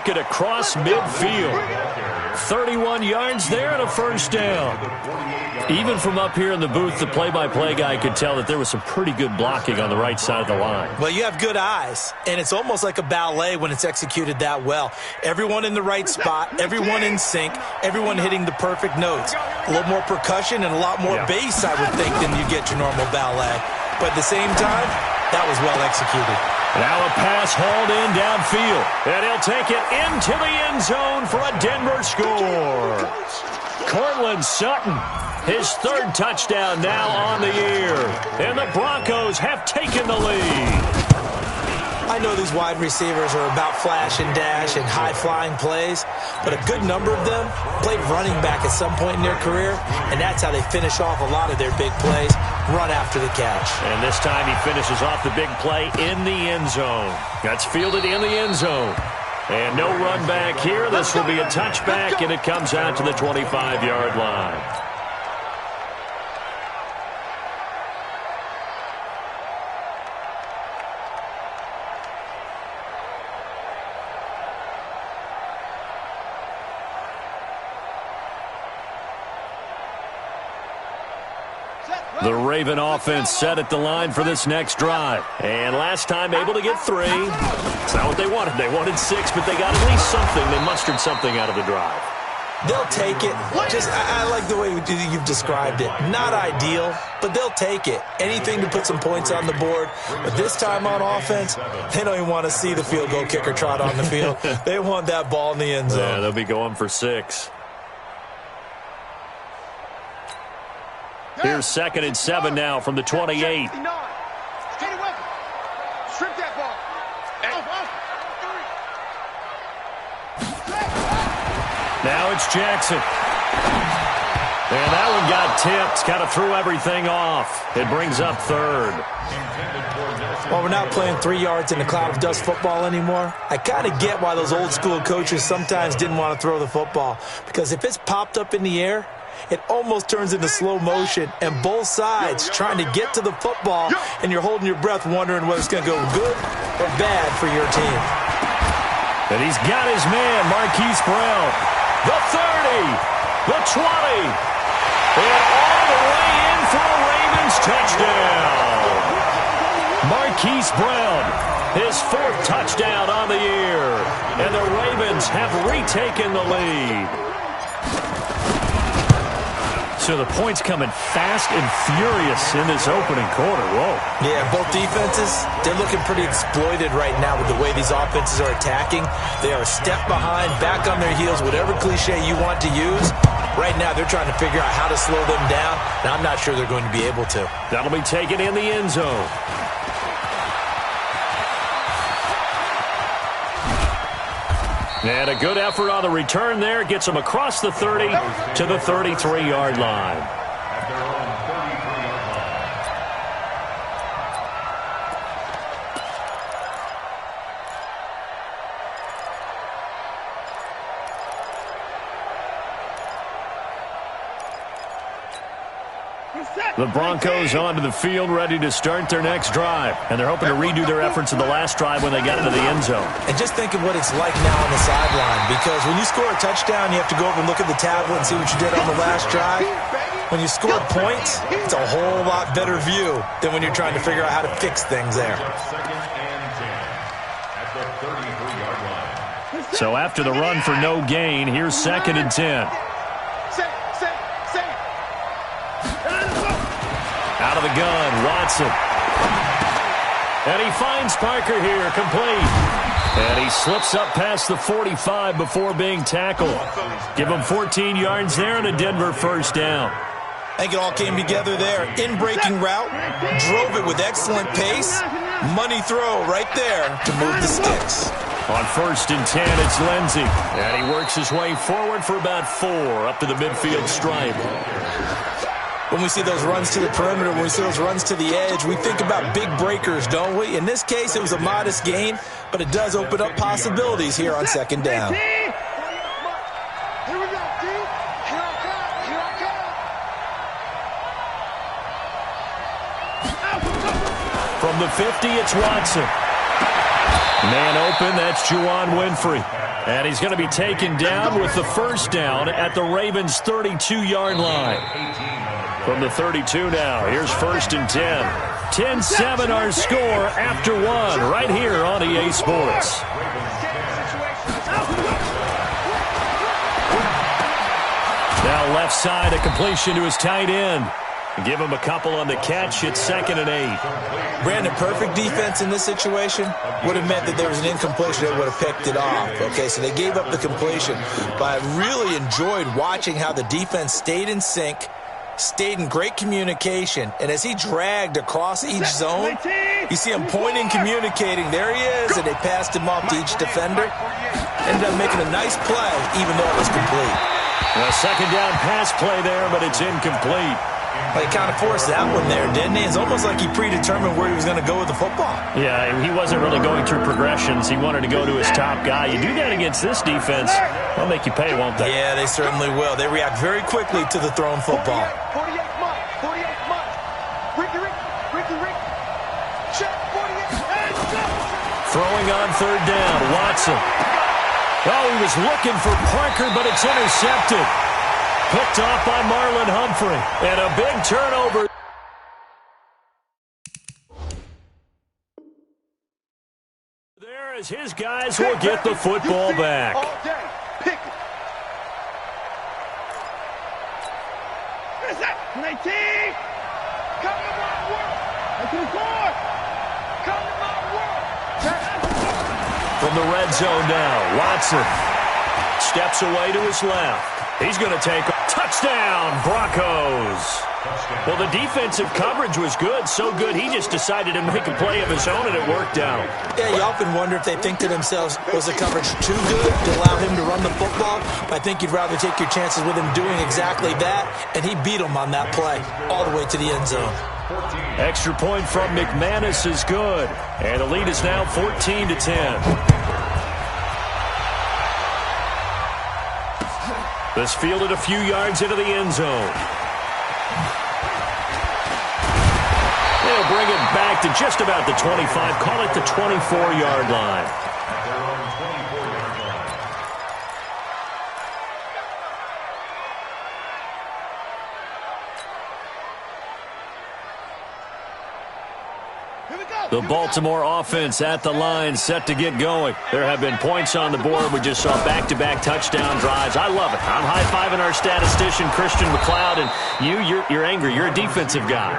took it across midfield. 31 yards there and a first down. Even from up here in the booth, the play-by-play guy could tell that there was some pretty good blocking on the right side of the line. Well, you have good eyes, and it's almost like a ballet when it's executed that well. Everyone in the right spot, everyone in sync, everyone hitting the perfect notes. A little more percussion and a lot more bass, I would think, than you get your normal ballet. But at the same time, that was well executed. Now a pass hauled in downfield, and he'll take it into the end zone for a Denver score. Cortland Sutton, his third touchdown now on the year, and the Broncos have taken the lead. I know these wide receivers are about flash and dash and high-flying plays, but a good number of them played running back at some point in their career, and that's how they finish off a lot of their big plays, run after the catch. And this time he finishes off the big play in the end zone. That's fielded in the end zone. And no run back here. This will be a touchback, and it comes out to the 25-yard line. The Raven offense set at the line for this next drive. And last time able to get 3. It's not what they wanted. They wanted 6, but they got at least something. They mustered something out of the drive. They'll take it. I like the way you've described it. Not ideal, but they'll take it. Anything to put some points on the board. But this time on offense, they don't even want to see the field goal kicker trot on the field. They want that ball in the end zone. Yeah, they'll be going for 6. Here's 2nd and 7 now from the 28. Now it's Jackson. And that one got tipped. Kind of threw everything off. It brings up 3rd. Well, we're not playing 3 yards in a cloud of dust football anymore. I kind of get why those old school coaches sometimes didn't want to throw the football. Because if it's popped up in the air, it almost turns into slow motion, and both sides trying to get to the football, and you're holding your breath wondering whether it's going to go good or bad for your team. And he's got his man, Marquise Brown. The 30, the 20, and all the way in for a Ravens touchdown. Marquise Brown, his 4th touchdown on the year, and the Ravens have retaken the lead. So the points coming fast and furious in this opening quarter. Whoa. Yeah, both defenses, they're looking pretty exploited right now with the way these offenses are attacking. They are a step behind, back on their heels, whatever cliche you want to use. Right now, they're trying to figure out how to slow them down, and I'm not sure they're going to be able to. That'll be taken in the end zone. And a good effort on the return there. Gets them across the 30 to the 33-yard line. The Broncos onto the field, ready to start their next drive. And they're hoping to redo their efforts in the last drive when they got into the end zone. And just think of what it's like now on the sideline. Because when you score a touchdown, you have to go over and look at the tablet and see what you did on the last drive. When you score points, it's a whole lot better view than when you're trying to figure out how to fix things there. So after the run for no gain, here's 2nd and 10. Out of the gun, Watson. And he finds Parker here, complete. And he slips up past the 45 before being tackled. Give him 14 yards there and a Denver first down. I think it all came together there. In-breaking route, drove it with excellent pace. Money throw right there to move the sticks. On 1st and 10, it's Lindsey. And he works his way forward for about 4 up to the midfield stripe. When we see those runs to the perimeter, when we see those runs to the edge, we think about big breakers, don't we? In this case, it was a modest gain, but it does open up possibilities here on 2nd down. From the 50, it's Watson. Man open, that's Juwan Winfrey. And he's going to be taken down with the first down at the Ravens' 32-yard line. From the 32 now, here's 1st and 10. 10-7 our score after one right here on EA Sports. Now left side, a completion to his tight end. Give him a couple on the catch. It's 2nd and 8. Brandon, perfect defense in this situation would have meant that there was an incompletion that would have picked it off. Okay, so they gave up the completion. But I really enjoyed watching how the defense stayed in sync, stayed in great communication, and as he dragged across each zone, you see him pointing, communicating. There he is, and they passed him off to each defender. Ended up making a nice play, even though it was complete. A 2nd down pass play there, but it's incomplete. Well, he kind of forced that one there, didn't he? It's almost like he predetermined where he was going to go with the football. Yeah, he wasn't really going through progressions. He wanted to go to his top guy. You do that against this defense, they'll make you pay, won't they? Yeah, they certainly will. They react very quickly to the thrown football. 48 months. Ricky. Check 48. Throwing on 3rd down, Watson. Oh, he was looking for Parker, but it's intercepted. Picked off by Marlon Humphrey. And a big turnover. There as his guys will get the football back. All day. Pick it. What is that? 19. Come to my world. 24. Come to my world. From the red zone now, Watson steps away to his left. He's going to take a touchdown, Broncos. Well, the defensive coverage was good, so good he just decided to make a play of his own, and it worked out. Yeah, you often wonder if they think to themselves, was the coverage too good to allow him to run the football? I think you'd rather take your chances with him doing exactly that, and he beat him on that play all the way to the end zone. Extra point from McManus is good, and the lead is now 14-10. This fielded a few yards into the end zone. They'll bring it back to just about the 25. Call it the 24-yard line. The Baltimore offense at the line, set to get going. There have been points on the board. We just saw back-to-back touchdown drives. I love it. I'm high-fiving our statistician, Christian McLeod, and you're angry. You're a defensive guy.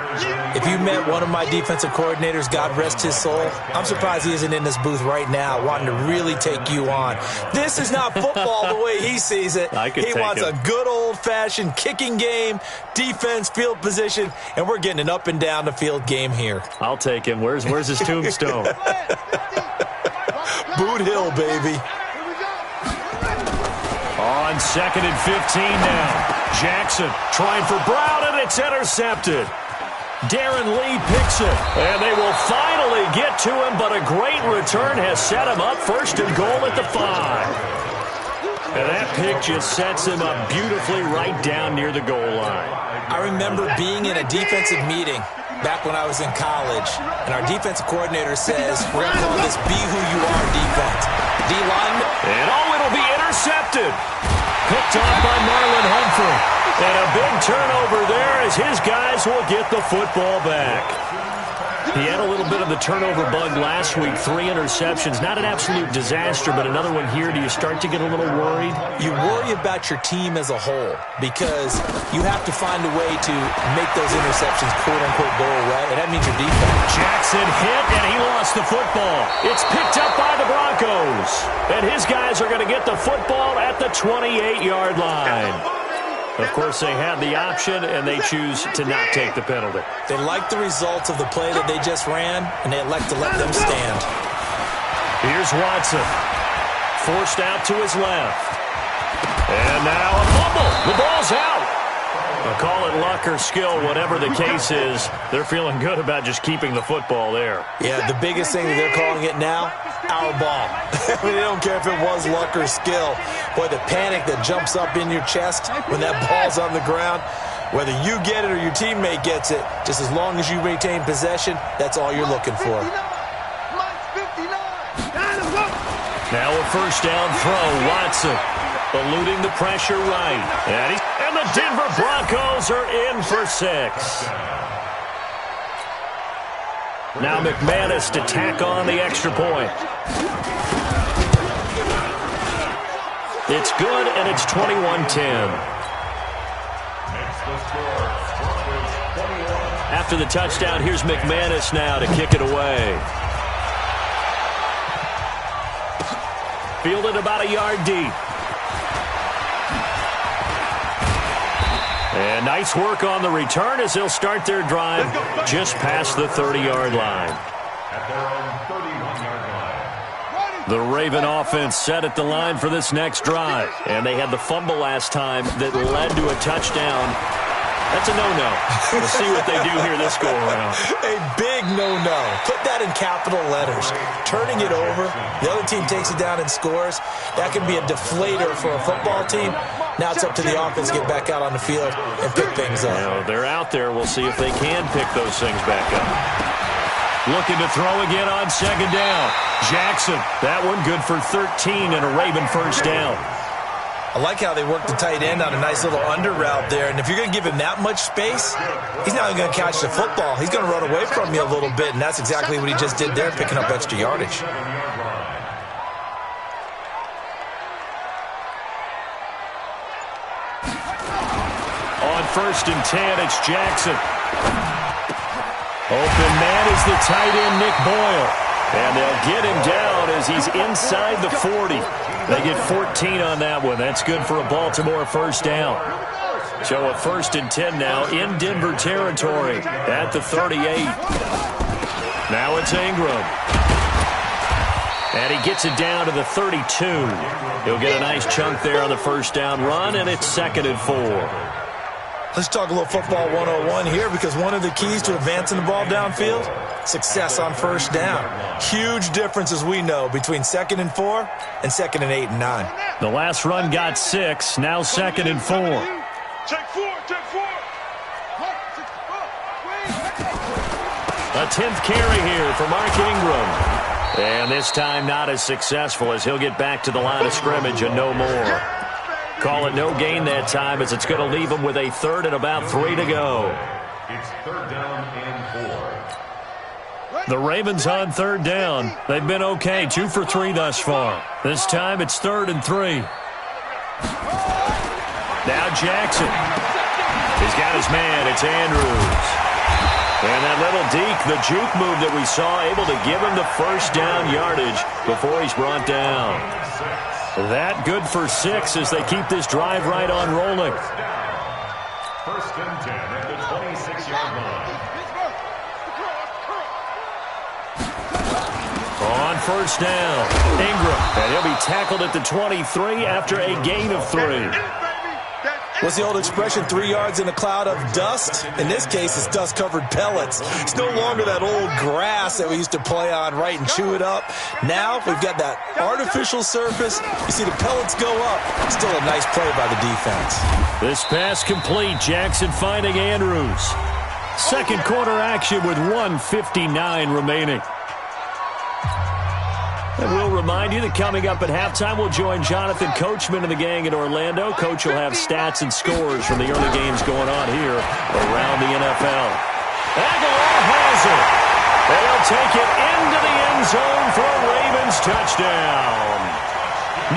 If you met one of my defensive coordinators, God rest his soul, I'm surprised he isn't in this booth right now wanting to really take you on. This is not football the way he sees it. He wants a good old-fashioned kicking game, defense, field position, and we're getting an up-and-down-the-field game here. I'll take him. Where's his tombstone? Boot Hill, baby. On 2nd and 15 now. Jackson trying for Brown, and it's intercepted. Darren Lee picks it, and they will finally get to him, but a great return has set him up 1st and goal at the 5. And that pick just sets him up beautifully right down near the goal line. I remember being in a defensive meeting back when I was in college, and our defensive coordinator says, we're going to call this Be Who You Are defense. D-lineman. And it'll be intercepted. Picked off by Marlon Humphrey. And a big turnover there as his guys will get the football back. He had a little bit of the turnover bug last week, 3 interceptions. Not an absolute disaster, but another one here. Do you start to get a little worried? You worry about your team as a whole because you have to find a way to make those interceptions, quote-unquote, go away, and that means your defense. Jackson hit, and he lost the football. It's picked up by the Broncos, and his guys are going to get the football at the 28-yard line. Of course, they had the option, and they choose to not take the penalty. They like the results of the play that they just ran, and they elect to let them stand. Here's Watson. Forced out to his left. And now a fumble. The ball's out. I'll call it luck or skill, whatever the case is. They're feeling good about just keeping the football there. Yeah, the biggest thing that they're calling it now, our ball. I mean, they don't care if it was luck or skill. Boy, the panic that jumps up in your chest when that ball's on the ground, whether you get it or your teammate gets it, just as long as you retain possession, that's all you're looking for. Now a first down throw. Watson eluding the pressure right. And the Denver Broncos are in for 6. Now McManus to tack on the extra point. It's good, and it's 21-10. After the touchdown, here's McManus now to kick it away. Fielded about a yard deep. And nice work on the return as they'll start their drive just past the 30-yard line. The Raven offense set at the line for this next drive. And they had the fumble last time that led to a touchdown. That's a no-no. We'll see what they do here this go-around. A big no-no. Put that in capital letters. Turning it over, the other team takes it down and scores. That can be a deflator for a football team. Now it's up to the offense to get back out on the field and pick things up. You know, they're out there. We'll see if they can pick those things back up. Looking to throw again on second down. Jackson, that one good for 13 and a Raven first down. I like how they work the tight end on a nice little under route there. And if you're going to give him that much space, he's not even going to catch the football. He's going to run away from you a little bit, and that's exactly what he just did there, picking up extra yardage. On first and 10, it's Jackson. Open man is the tight end, Nick Boyle. And they'll get him down as he's inside the 40. They get 14 on that one. That's good for a Baltimore first down. So a first and 10 now in Denver territory at the 38. Now it's Ingram. And he gets it down to the 32. He'll get a nice chunk there on the first down run, and it's 2nd and 4. Let's talk a little football 101 here, because one of the keys to advancing the ball downfield, success on first down. Huge difference, as we know, between 2nd and 4 and 2nd and 8 and 9. The last run got 6, now 2nd and 4. Check 4. A 10th carry here for Mark Ingram. And this time not as successful, as he'll get back to the line of scrimmage and no more. Call it no gain that time, as it's going to leave him with a 3rd and about 3 to go. It's 3rd down and 4. The Ravens on 3rd down. They've been okay, 2 for 3 thus far. This time it's 3rd and 3. Now Jackson. He's got his man. It's Andrews. And that little deke, the juke move that we saw, able to give him the first down yardage before he's brought down. That good for 6 as they keep this drive right on rolling. First and 10 at the 26-yard line. On first down, Ingram. And he'll be tackled at the 23 after a gain of 3. What's the old expression, 3 yards in a cloud of dust? In this case, it's dust-covered pellets. It's no longer that old grass that we used to play on, right, and chew it up. Now we've got that artificial surface. You see the pellets go up. Still a nice play by the defense. This pass complete. Jackson finding Andrews. Second quarter action with 1:59 remaining. And we'll remind you that coming up at halftime, we'll join Jonathan Coachman and the gang in Orlando. Coach will have stats and scores from the early games going on here around the NFL. Aguilar has it. They'll take it into the end zone for a Ravens touchdown.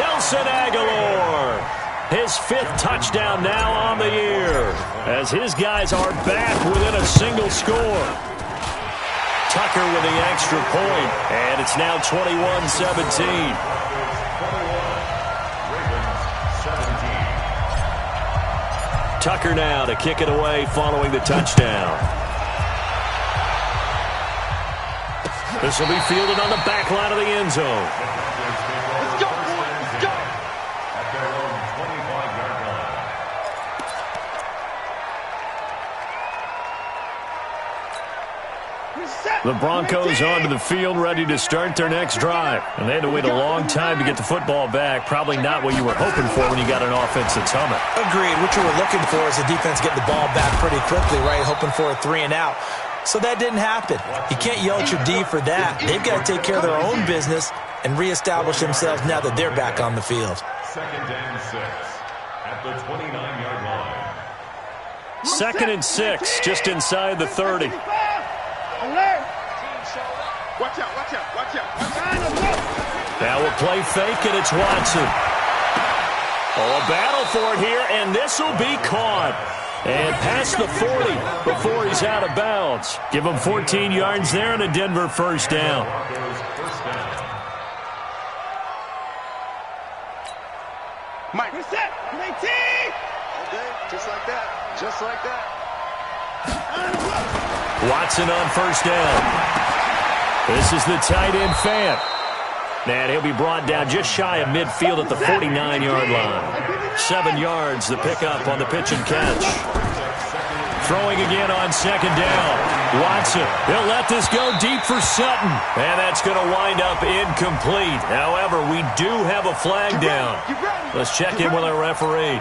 Nelson Aguilar, his 5th touchdown now on the year, as his guys are back within a single score. Tucker with the extra point, and it's now 21-17. Tucker now to kick it away following the touchdown. This will be fielded on the back line of the end zone. Let's go, let's go. At their own 25-yard line. The Broncos onto the field, ready to start their next drive. And they had to wait a long time to get the football back. Probably not what you were hoping for when you got an offense that's humming. Agreed. What you were looking for is the defense getting the ball back pretty quickly, right? Hoping for a 3 and out. So that didn't happen. You can't yell at your D for that. They've got to take care of their own business and reestablish themselves now that they're back on the field. 2nd and 6 at the 29-yard line. 2nd and 6, just inside the 30. Alert! Watch out, watch out, watch out. Now we'll play fake, and it's Watson. Oh, a battle for it here, and this will be caught. And past the 40 before he's out of bounds. Give him 14 yards there and a Denver first down. Mike, reset, 19! Okay, just like that. Just like that. Watson on first down. This is the tight end Fant. And he'll be brought down just shy of midfield at the 49-yard line. 7 yards, the pickup on the pitch and catch. Throwing again on 2nd down. Watson, he'll let this go deep for Sutton. And that's going to wind up incomplete. However, we do have a flag down. Let's check in with our referee.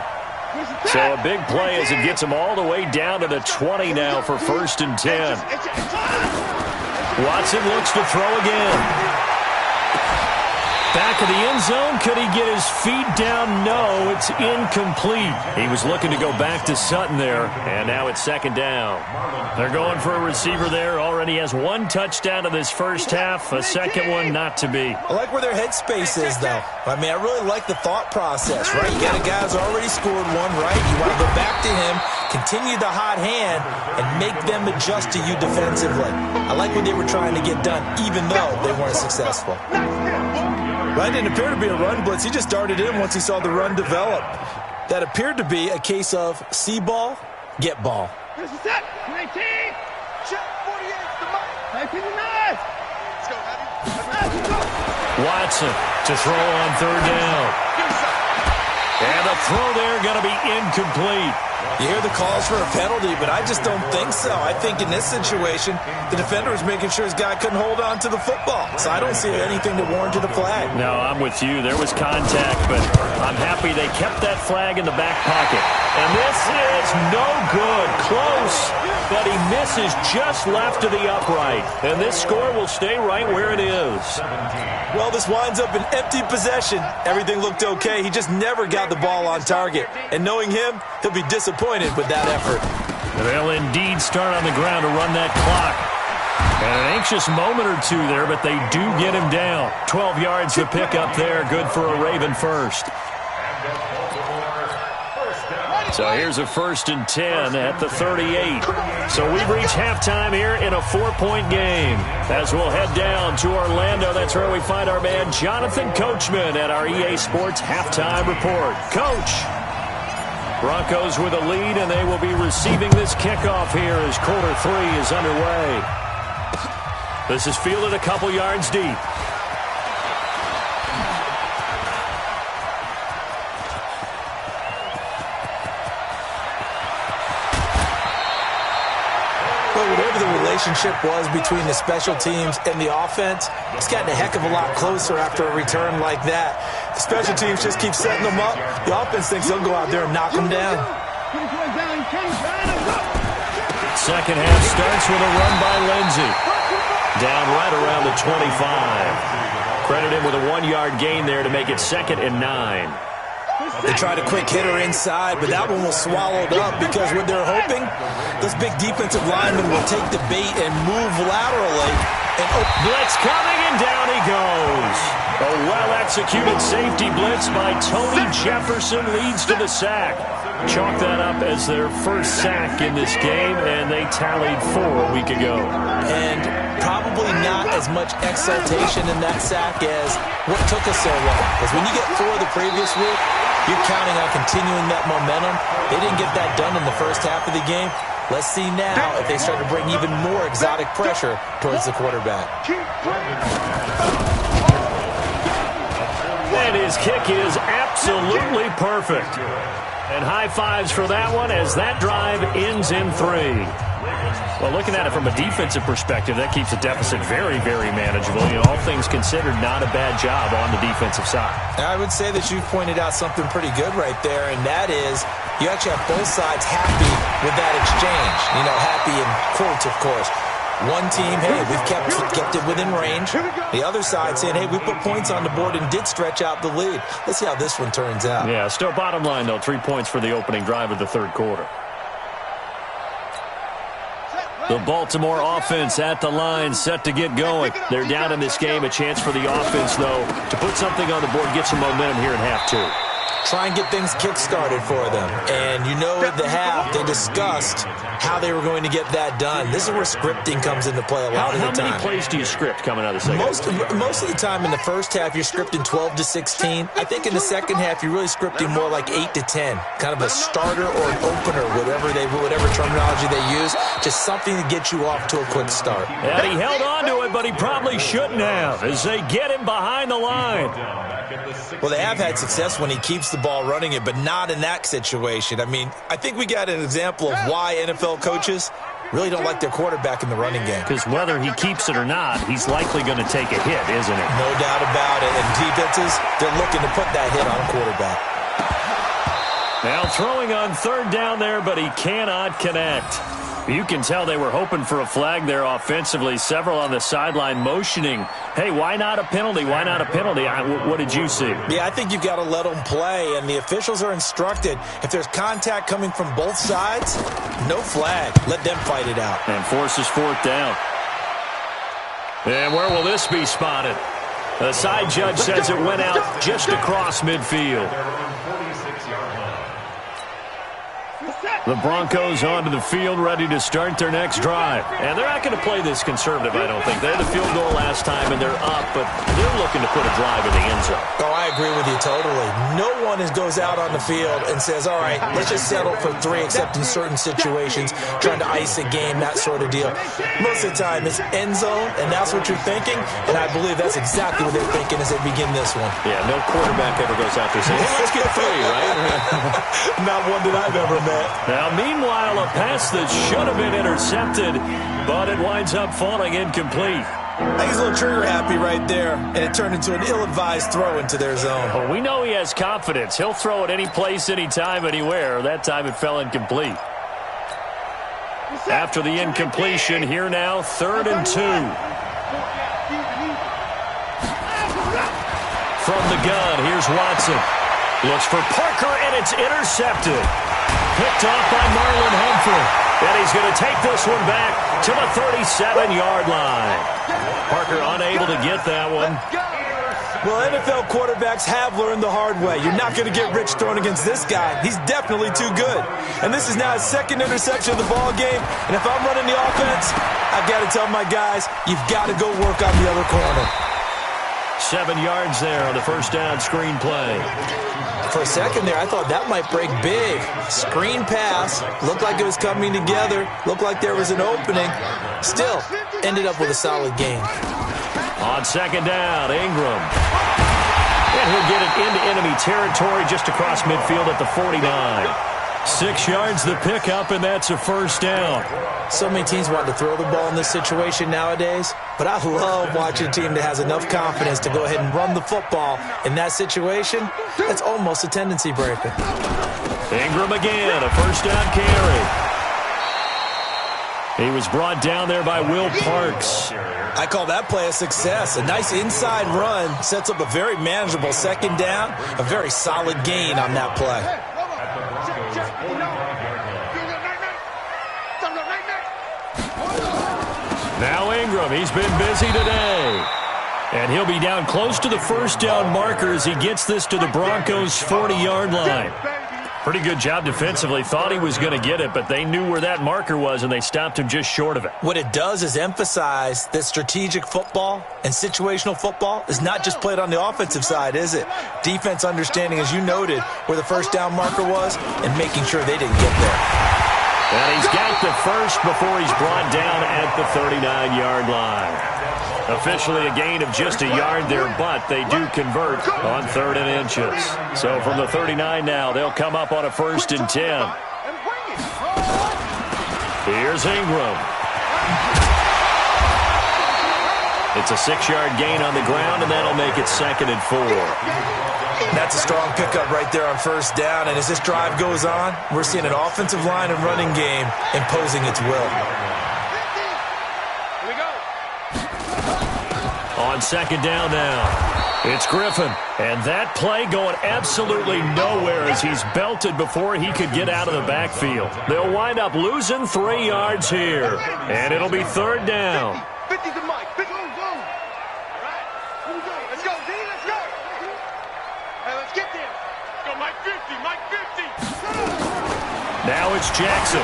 So a big play as it gets him all the way down to the 20 now for 1st and 10. Watson looks to throw again. Back of the end zone. Could he get his feet down? No, it's incomplete. He was looking to go back to Sutton there, and now it's 2nd down. They're going for a receiver there. Already has 1 touchdown in this first half, a second one not to be. I like where their headspace is, though. I mean, I really like the thought process, right? You got a guy who's already scored one, right? You want to go back to him, continue the hot hand, and make them adjust to you defensively. I like what they were trying to get done, even though they weren't successful. That didn't appear to be a run blitz. He just darted in once he saw the run develop. That appeared to be a case of see ball, get ball. This is it, 19! Check 48, the mic. 19 to 9! Let's go, Heavy. Watson to throw on 3rd down. And the throw there going to be incomplete. You hear the calls for a penalty, but I just don't think so. I think in this situation, the defender was making sure his guy couldn't hold on to the football. So I don't see anything that warranted a flag. No, I'm with you. There was contact, but I'm happy they kept that flag in the back pocket. And this is no good. Close, but he misses just left of the upright. And this score will stay right where it is. Well, this winds up an empty possession. Everything looked okay. He just never got the ball on target. And knowing him, he'll be disappointed with that effort. They'll indeed start on the ground to run that clock. And an anxious moment or two there, but they do get him down. 12 yards to pick up there. Good for a Raven first. So here's a 1st and 10 at the 38. So we've reached halftime here in a 4-point game. As we'll head down to Orlando, that's where we find our man Jonathan Coachman at our EA Sports Halftime Report. Coach, Broncos with a lead, and they will be receiving this kickoff here as quarter 3 is underway. This is fielded a couple yards deep. Whatever the relationship was between the special teams and the offense, it's gotten a heck of a lot closer after a return like that. The special teams just keep setting them up. The offense thinks they'll go out there and knock them down. Second half starts with a run by Lindsey. Down right around the 25. Credit him with a 1-yard gain there to make it 2nd and 9. They tried a quick hitter inside, but that one was swallowed up because what they're hoping, this big defensive lineman will take the bait and move laterally. And blitz coming, and down he goes. A well-executed safety blitz by Tony Jefferson leads to the sack. Chalk that up as their first sack in this game, and they tallied 4 a week ago. And probably not as much exultation in that sack as what took us so long. Because when you get 4 the previous week, you're counting on continuing that momentum. They didn't get that done in the first half of the game. Let's see now if they start to bring even more exotic pressure towards the quarterback. And his kick is absolutely perfect. And high fives for that one as that drive ends in 3. Well, looking at it from a defensive perspective, that keeps the deficit very, very manageable. You know, all things considered, not a bad job on the defensive side. I would say that you've pointed out something pretty good right there, and that is you actually have both sides happy with that exchange. You know, happy in quotes, of course. One team, hey, we've kept it within range. The other side saying, hey, we put points on the board and did stretch out the lead. Let's see how this one turns out. Yeah, still bottom line, though, 3 points for the opening drive of the third quarter. The Baltimore offense at the line, set to get going. They're down in this game. A chance for the offense, though, to put something on the board, get some momentum here in half two. Try and get things kick-started for them. And you know at the half, they discussed how they were going to get that done. This is where scripting comes into play a lot of the time. How many plays do you script coming out of the second half? Most of the time in the first half, you're scripting 12 to 16. I think in the second half, you're really scripting more like 8 to 10. Kind of a starter or an opener, whatever terminology they use. Just something to get you off to a quick start. And he held on to it, but he probably shouldn't have as they get him behind the line. Well, they have had success when he keeps the ball running it, but not in that situation. I mean, I think we got an example of why NFL coaches really don't like their quarterback in the running game. Because whether he keeps it or not, he's likely going to take a hit, isn't it? No doubt about it. And defenses, they're looking to put that hit on a quarterback. Now throwing on third down there, but he cannot connect. You can tell they were hoping for a flag there offensively. Several on the sideline motioning, hey, why not a penalty? Why not a penalty? What did you see? Yeah, I think you've got to let them play, and the officials are instructed. If there's contact coming from both sides, no flag. Let them fight it out. And forces fourth down. And where will this be spotted? The side judge says it went out just across midfield. The Broncos onto the field, ready to start their next drive. And they're not going to play this conservative, I don't think. They had a field goal last time, and they're up, but they're looking to put a drive in the end zone. Oh, I agree with you totally. No one goes out on the field and says, all right, let's just settle for 3, except in certain situations, trying to ice a game, that sort of deal. Most of the time, it's end zone, and that's what you're thinking, and I believe that's exactly what they're thinking as they begin this one. Yeah, no quarterback ever goes out there saying, hey, let's get 3, right? Not one that I've ever met. Now, meanwhile, a pass that should have been intercepted, but it winds up falling incomplete. I think he's a little trigger happy right there, and it turned into an ill-advised throw into their zone. Well, we know he has confidence. He'll throw it any place, anytime, anywhere. That time it fell incomplete. After the incompletion, here now, 3rd and 2. From the gun, here's Watson. Looks for Parker, and it's intercepted. Picked off by Marlon Humphrey. And he's going to take this one back to the 37-yard line. Parker unable to get that one. Well, NFL quarterbacks have learned the hard way. You're not going to get rich throwing against this guy. He's definitely too good. And this is now his 2nd interception of the ball game. And if I'm running the offense, I've got to tell my guys, you've got to go work on the other corner. 7 yards there on the first down screen play. For a second there, I thought that might break big. Screen pass. Looked like it was coming together. Looked like there was an opening. Still, ended up with a solid game. On 2nd down, Ingram. And he'll get it into enemy territory just across midfield at the 49. 6 yards the pickup, and that's a first down. So many teams want to throw the ball in this situation nowadays, but I love watching a team that has enough confidence to go ahead and run the football. In that situation, that's almost a tendency breaker. Ingram again, a first down carry. He was brought down there by Will Parks. I call that play a success. A nice inside run sets up a very manageable 2nd down, a very solid gain on that play. Now Ingram, he's been busy today. And he'll be down close to the first down marker as he gets this to the Broncos' 40-yard line. Pretty good job defensively. Thought he was going to get it, but they knew where that marker was, and they stopped him just short of it. What it does is emphasize that strategic football and situational football is not just played on the offensive side, is it? Defense understanding, as you noted, where the first down marker was and making sure they didn't get there. And he's got the first before he's brought down at the 39-yard line. Officially a gain of just a yard there, but they do convert on 3rd and inches. So from the 39 now, they'll come up on a 1st and 10. Here's Ingram. It's a 6-yard gain on the ground, and that'll make it 2nd and 4. That's a strong pickup right there on first down, and as this drive goes on, we're seeing an offensive line and running game imposing its will. On second down now, it's Griffin. And that play going absolutely nowhere as he's belted before he could get out of the backfield. They'll wind up losing 3 yards here. And it'll be third down. 50 to Mike. 50. Go. All right. Let's go, D. Let's go. Hey, let's get there. Let's go, Mike 50. Mike 50. Now it's Jackson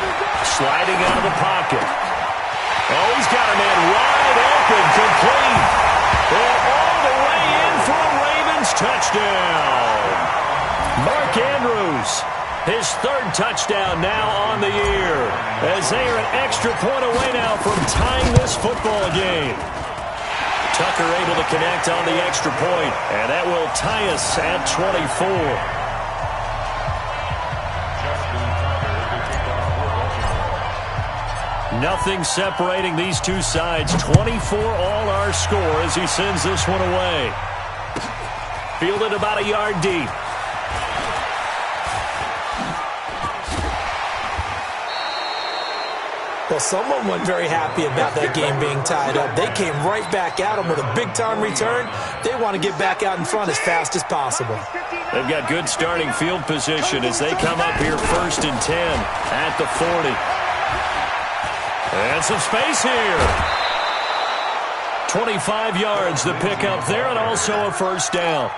sliding out of the pocket. Oh, he's got a man wide open, complete. And all the way in for a Ravens touchdown. Mark Andrews, his 3rd touchdown now on the year, as they are an extra point away now from tying this football game. Tucker able to connect on the extra point, and that will tie us at 24. Nothing separating these two sides. 24 all our score as he sends this one away. Fielded about a yard deep. Well, someone wasn't very happy about that game being tied up. They came right back at him with a big-time return. They want to get back out in front as fast as possible. They've got good starting field position as they come up here 1st and 10 at the 40. And some space here. 25 yards the pickup there, and also a first down.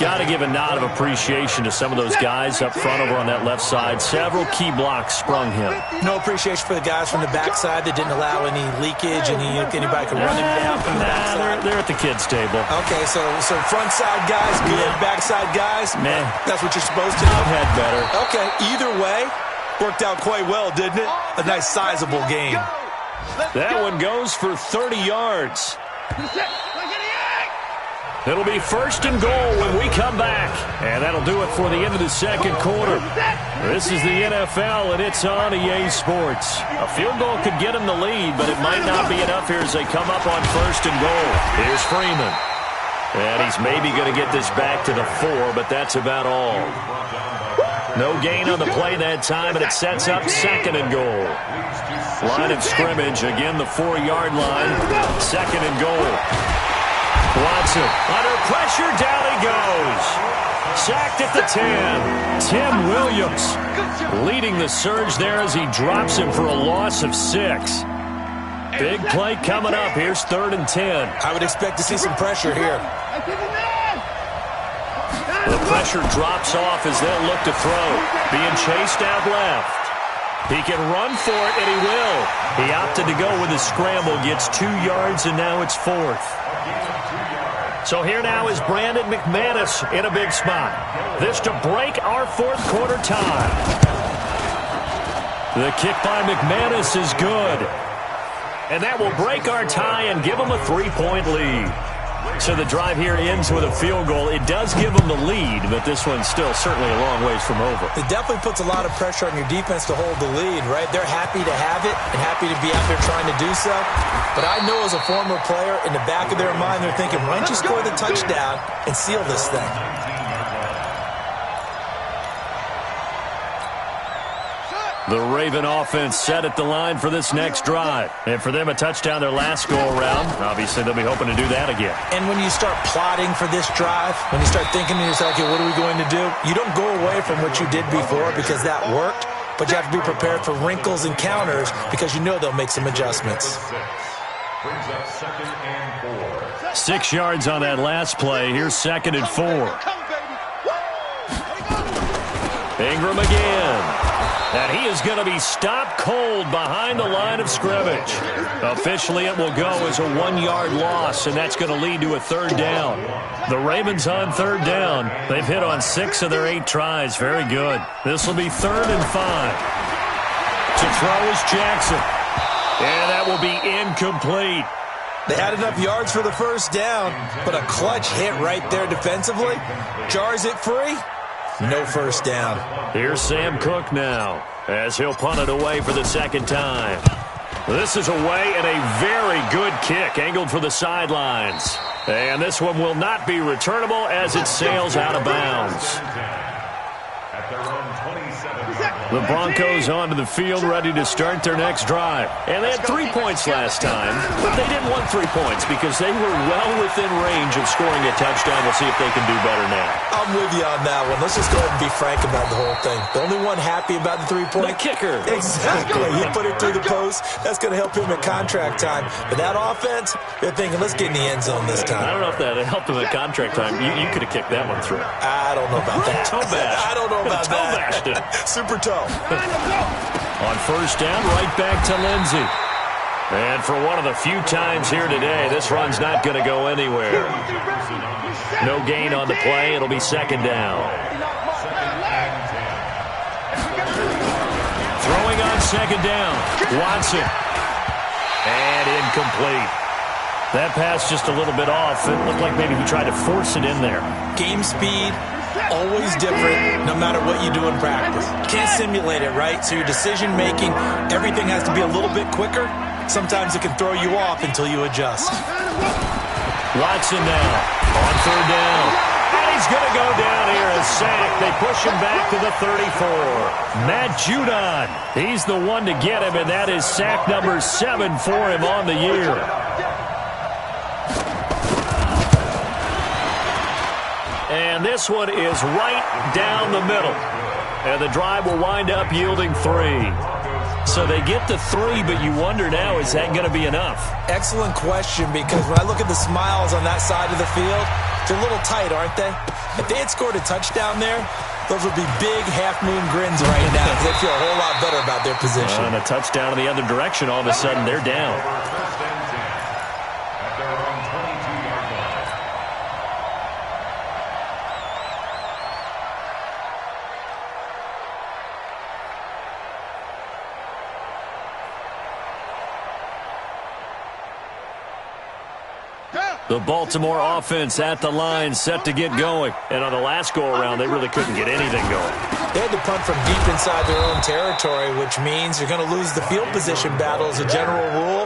Got to give a nod of appreciation to some of those guys up front over on that left side. Several key blocks sprung him. No appreciation for the guys from the backside that didn't allow any leakage, and anybody could run him down from the backside. They're at the kids' table. Okay, so front side guys, good. Backside guys, man, that's what you're supposed to do. I've had better. Okay, either way, worked out quite well, didn't it? A nice sizable game. That one goes for 30 yards. It'll be 1st and goal when we come back. And that'll do it for the end of the second quarter. This is the NFL, and it's on EA Sports. A field goal could get them the lead, but it might not be enough here as they come up on 1st and goal. Here's Freeman. And he's maybe going to get this back to the 4, but that's about all. No gain on the play that time, and it sets up 2nd and goal. Line of scrimmage, again the 4-yard line. 2nd and goal. Watson under pressure, down he goes. Sacked at the 10. Tim Williams leading the surge there as he drops him for a loss of 6. Big play coming up. Here's 3rd and 10. I would expect to see some pressure here. The pressure drops off as they'll look to throw. Being chased out left. He can run for it, and he will. He opted to go with his scramble, gets 2 yards, and now it's 4th. So here now is Brandon McManus in a big spot. This to break our 4th quarter tie. The kick by McManus is good. And that will break our tie and give them a 3-point lead. So the drive here ends with a field goal. It does give them the lead, but this one's still certainly a long ways from over. It definitely puts a lot of pressure on your defense to hold the lead, right? They're happy to have it and happy to be out there trying to do so. But I know as a former player, in the back of their mind, they're thinking, why don't you score the touchdown and seal this thing? The Raven offense set at the line for this next drive. And for them, a touchdown their last go-around. Obviously, they'll be hoping to do that again. And when you start plotting for this drive, when you start thinking to yourself, okay, what are we going to do? You don't go away from what you did before because that worked, but you have to be prepared for wrinkles and counters because you know they'll make some adjustments. 6 yards on that last play. Here's 2nd and 4. Ingram again. And he is going to be stopped cold behind the line of scrimmage. Officially, it will go as a 1-yard loss, and that's going to lead to a 3rd down. The Ravens on 3rd down. They've hit on 6 of their 8 tries. Very good. This will be 3rd and 5. To throw is Jackson. And that will be incomplete. They had enough yards for the first down, but a clutch hit right there defensively. Jars it free. No first down. Here's Sam Cook now as he'll punt it away for the 2nd time. This is away and a very good kick angled for the sidelines. And this one will not be returnable as it sails out of bounds. at their own 27-yard line. The Broncos onto the field, ready to start their next drive. And they had 3 points last time, but they didn't want 3 points because they were well within range of scoring a touchdown. We'll see if they can do better now. I'm with you on that one. Let's just go ahead and be frank about the whole thing. The only one happy about the 3-point? The kicker. Exactly. He put it through the post. That's going to help him at contract time. But that offense, they're thinking, let's get in the end zone this time. I don't know if that helped him at contract time. You could have kicked that one through. I don't know about that. Toe bash. I don't know about toe that. Bashed it. Super toe. On first down, right back to Lindsey. And for one of the few times here today, this run's not going to go anywhere. No gain on the play. It'll be second down. Throwing on second down. Watson. And incomplete. That pass just a little bit off. It looked like maybe he tried to force it in there. Game speed, always different no matter what you do in practice. You can't simulate it, right? So your decision-making, everything has to be a little bit quicker. Sometimes it can throw you off until you adjust. Watson now on third down. And he's going to go down here and sack. They push him back to the 34. Matt Judon, he's the one to get him, and that is sack number 7 for him on the year. And this one is right down the middle. And the drive will wind up yielding 3. So they get to 3, but you wonder now, is that going to be enough? Excellent question, because when I look at the smiles on that side of the field, they're a little tight, aren't they? If they had scored a touchdown there, those would be big half-moon grins right now because they feel a whole lot better about their position. And a touchdown in the other direction, all of a sudden they're down. The Baltimore offense at the line, set to get going. And on the last go-around, they really couldn't get anything going. They had to punt from deep inside their own territory, which means you're going to lose the field position battle as a general rule.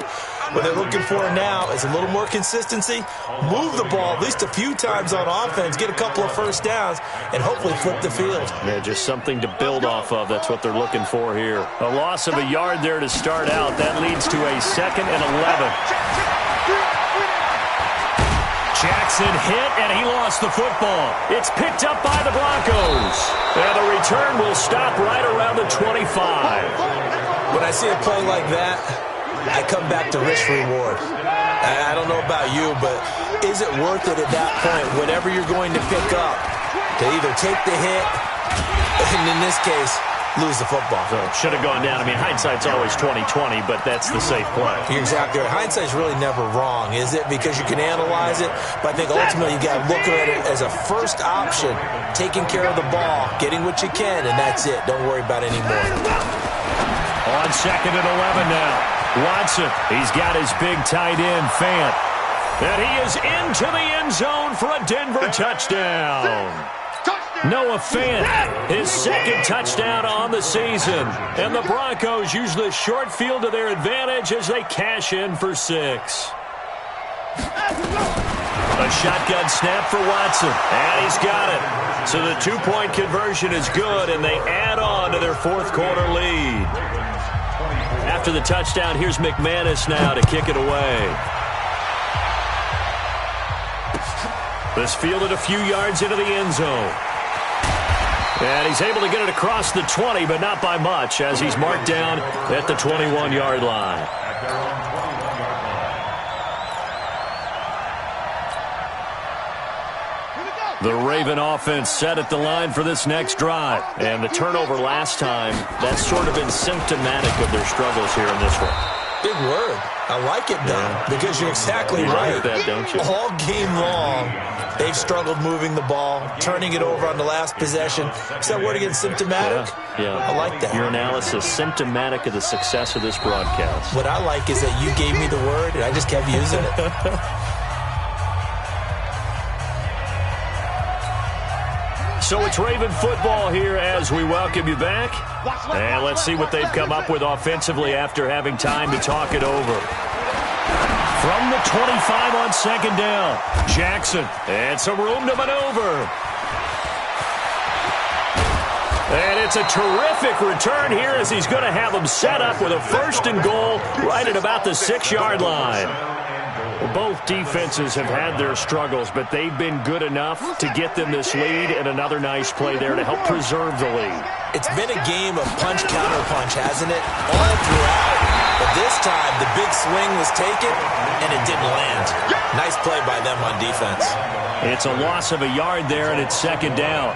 What they're looking for now is a little more consistency, move the ball at least a few times on offense, get a couple of first downs, and hopefully flip the field. Yeah, just something to build off of. That's what they're looking for here. A loss of a yard there to start out. That leads to a 2nd and 11. Jackson hit, and he lost the football. It's picked up by the Broncos. And the return will stop right around the 25. When I see a play like that, I come back to risk-reward. I don't know about you, but is it worth it at that point, whatever you're going to pick up, to either take the hit, and in this case, lose the football? So it should have gone down. I mean, hindsight's always 20/20, but that's the safe play. You're exactly right. Hindsight's really never wrong, is it? Because you can analyze it, but I think ultimately you got to look at it as a first option, taking care of the ball, getting what you can, and that's it. Don't worry about it anymore. On 2nd and 11 now. Watson, he's got his big tight end, Fant. And he is into the end zone for a Denver touchdown. Noah Fant, his 2nd touchdown on the season. And the Broncos use the short field to their advantage as they cash in for 6. A shotgun snap for Watson, and he's got it. So the 2-point conversion is good, and they add on to their 4th quarter lead. After the touchdown, here's McManus now to kick it away. This fielded a few yards into the end zone. And he's able to get it across the 20, but not by much, as he's marked down at the 21-yard line. The Raven offense set at the line for this next drive. And the turnover last time, that's sort of been symptomatic of their struggles here in this one. Big word. I like it, though, because you're exactly right. Like that, don't you? All game long, they've struggled moving the ball, turning it over on the last possession. Is that word again, symptomatic? Yeah. I like that. Your analysis, symptomatic of the success of this broadcast. What I like is that you gave me the word, and I just kept using it. So it's Raven football here as we welcome you back. And let's see what they've come up with offensively after having time to talk it over. From the 25 on 2nd down, Jackson. And some room to maneuver. it's a terrific return here as he's going to have them set up with a 1st and goal right at about the 6-yard line. Both defenses have had their struggles, but they've been good enough to get them this lead, and another nice play there to help preserve the lead. It's been a game of punch-counter-punch, hasn't it? All throughout. But this time, the big swing was taken, and it didn't land. Nice play by them on defense. It's a loss of a yard there, and it's 2nd down.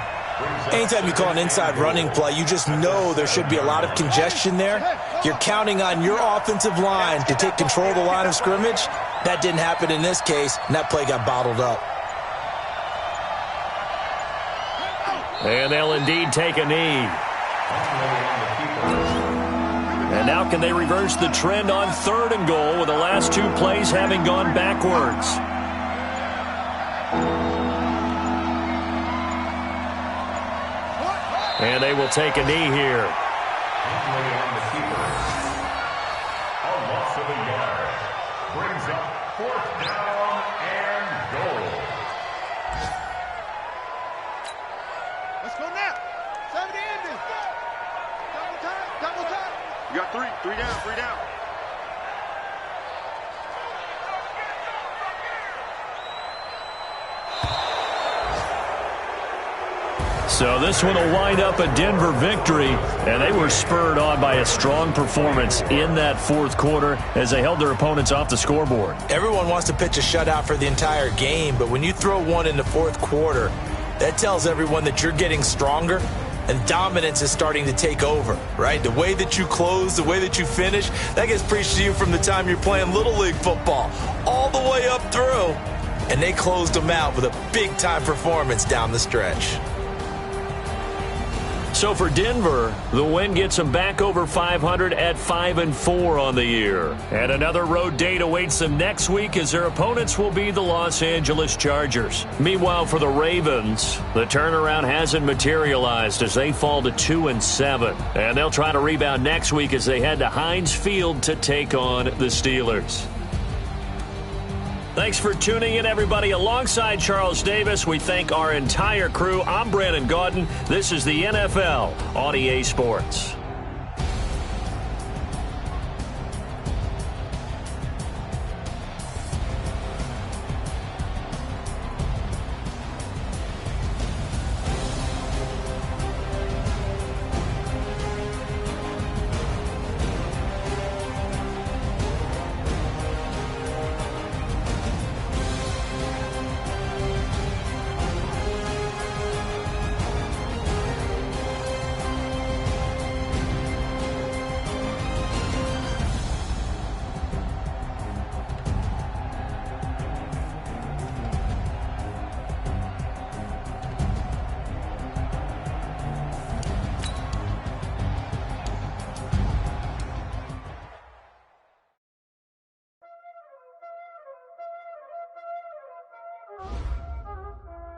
Anytime you call an inside running play, you just know there should be a lot of congestion there. You're counting on your offensive line to take control of the line of scrimmage. That didn't happen in this case, and that play got bottled up. And they'll indeed take a knee. And now can they reverse the trend on 3rd and goal with the last 2 plays having gone backwards? And they will take a knee here. A loss of a yard. Brings up 4th down and goal. Let's go now. 70 Andy. Double time. Double time. You got 3. 3 down. 3 down. So this one will wind up a Denver victory, and they were spurred on by a strong performance in that 4th quarter as they held their opponents off the scoreboard. Everyone wants to pitch a shutout for the entire game, but when you throw one in the 4th quarter, that tells everyone that you're getting stronger and dominance is starting to take over, right? The way that you close, the way that you finish, that gets preached to you from the time you're playing Little League football all the way up through. And they closed them out with a big-time performance down the stretch. So for Denver, the win gets them back over 500 at 5-4 on the year. And another road date awaits them next week as their opponents will be the Los Angeles Chargers. Meanwhile, for the Ravens, the turnaround hasn't materialized as they fall to 2-7. And they'll try to rebound next week as they head to Heinz Field to take on the Steelers. Thanks for tuning in, everybody. Alongside Charles Davis, we thank our entire crew. I'm Brandon Gaudin. This is the NFL on EA Sports.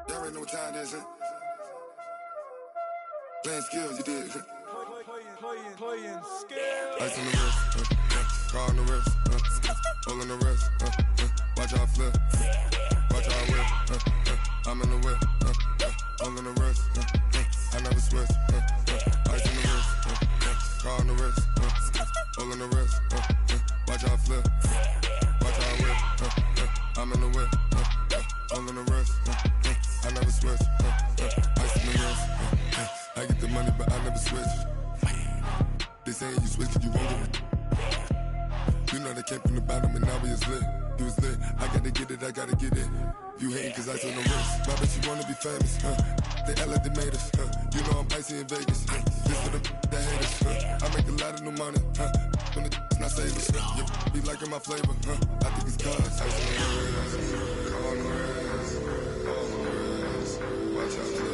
Y'all already know what time it is, huh? Playing skills, you did. Playing skills. Ice on the wrist, car on the wrist, hole in the wrist, watch out flip, watch out whip, I'm in the whip, hole in the wrist, I never switch, ice on the wrist, car on the wrist, hole in the wrist, watch out flip, watch out whip, I'm in the whip, hole in the wrist, I never switch, ice on the wrist, I get the money but I never switch. They saying you switch cause you won't get it. You know they came from the bottom and now we is lit. You was lit, I gotta get it, I gotta get it. You hating cause ice on the wrist. Why bet you wanna be famous, They act like they made us, You know I'm icy in Vegas, This for the that hate us, I make a lot of new money, When the not save us, You be liking my flavor, I think it's cause ice on the wrist, on the wrist, on the wrist. Watch out.